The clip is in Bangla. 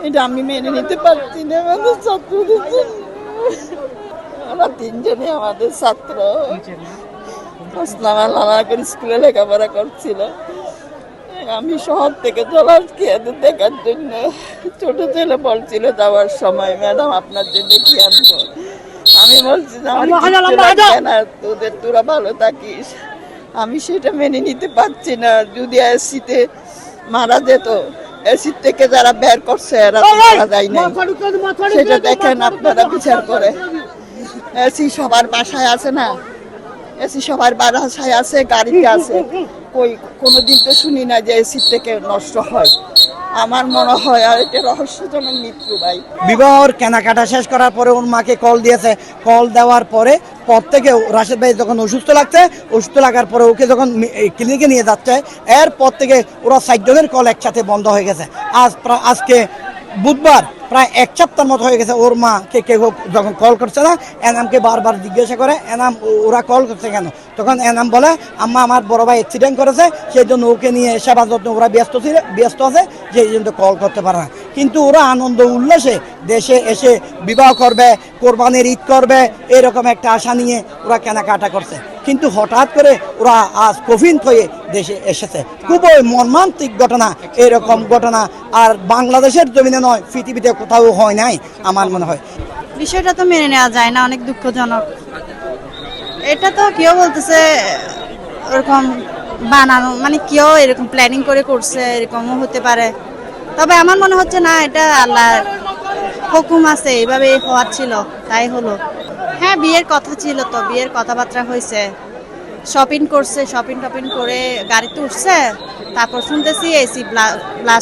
এটা আমি মেনে নিতে পারছি না আমাদের ছাত্রদের জন্য। ওরা তিনজনই আমাদের ছাত্র। ওসমান লালাকের স্কুলে লেখাপড়া করছিল। আমি শহর থেকে চলে আসছি এদের দেখার জন্য। ছোট ছেলে বলছিল যাওয়ার সময়, ম্যাডাম আপনার জন্য কি আনবো। আমি বলছি যে আমার কিচ্ছু লাগবে না, তোরা ভালো থাকিস। আমি সেটা মেনে নিতে পারছি না। যদি এসিতে মারা যেত, এসির থেকে যারা বের করছে এরা তো মারা যায় নাই, সেটা দেখেন আপনারা বিচার করে। এসি সবার বাসায় আছে না, এসি সবার বাসায় আছে, গাড়িতে আছে। কোনোদিন তো শুনি না যে এসির থেকে নষ্ট হয়। আমার মনে হয় আর এটা রহস্যজনক মৃত্যু ভাই। বিবাহর কেনাকাটা শেষ করার পরে ওর মাকে কল দিয়েছে। কল দেওয়ার পরে পর থেকে রাশেদ ভাই যখন অসুস্থ লাগার পরে ওকে যখন ক্লিনিকে নিয়ে যাচ্ছে, এরপর থেকে ওরা 4 জনের কল একসাথে বন্ধ হয়ে গেছে। আজকে বুধবার প্রায় 1 সপ্তাহ মতো হয়ে গেছে ওর মাকে কেউ যখন কল করছে না, এনামকে বারবার জিজ্ঞাসা করে এনাম ওরা কল করছে কেন। তখন এনাম বলে আম্মা আমার বড় ভাই অ্যাক্সিডেন্ট করেছে, সেই জন্য ওকে নিয়ে সেবা যত্ন ওরা ব্যস্ত আছে, যে এই জন্য কল করতে পারে না। কিন্তু ওরা আনন্দ উল্লাসে দেশে এসে বিবাহ করবে, কোরবানির ঈদ করবে, এরকম একটা আশা নিয়ে ওরা কেনাকাটা করছে। কিন্তু হঠাৎ করে ওরা আজ কফিন হয়ে দেশে এসেছে। খুবই মর্মান্তিক ঘটনা। এরকম ঘটনা আর বাংলাদেশের জমিনে নয়, পৃথিবীতে কোথাও হয় নাই আমার মনে হয়। বিষয়টা তো মেনে নেওয়া যায় না, অনেক দুঃখজনক। এটা তো কেউ বলতেছে ওরকম বানানো, মানে কেউ এরকম প্ল্যানিং করে করছে, এরকমও হতে পারে। তবে আমার মনে হচ্ছে না, এটা আল্লাহর হুকুম আছে, এইভাবে হওয়ার ছিল, তাই হলো। হ্যাঁ, বিয়ের কথা ছিল, তো বিয়ের কথাবার্তা হয়েছে, শপিং করছে, শপিং টপিং করে গাড়িতে উঠছে, তারপর শুনতেছি এসি ব্লাস্ট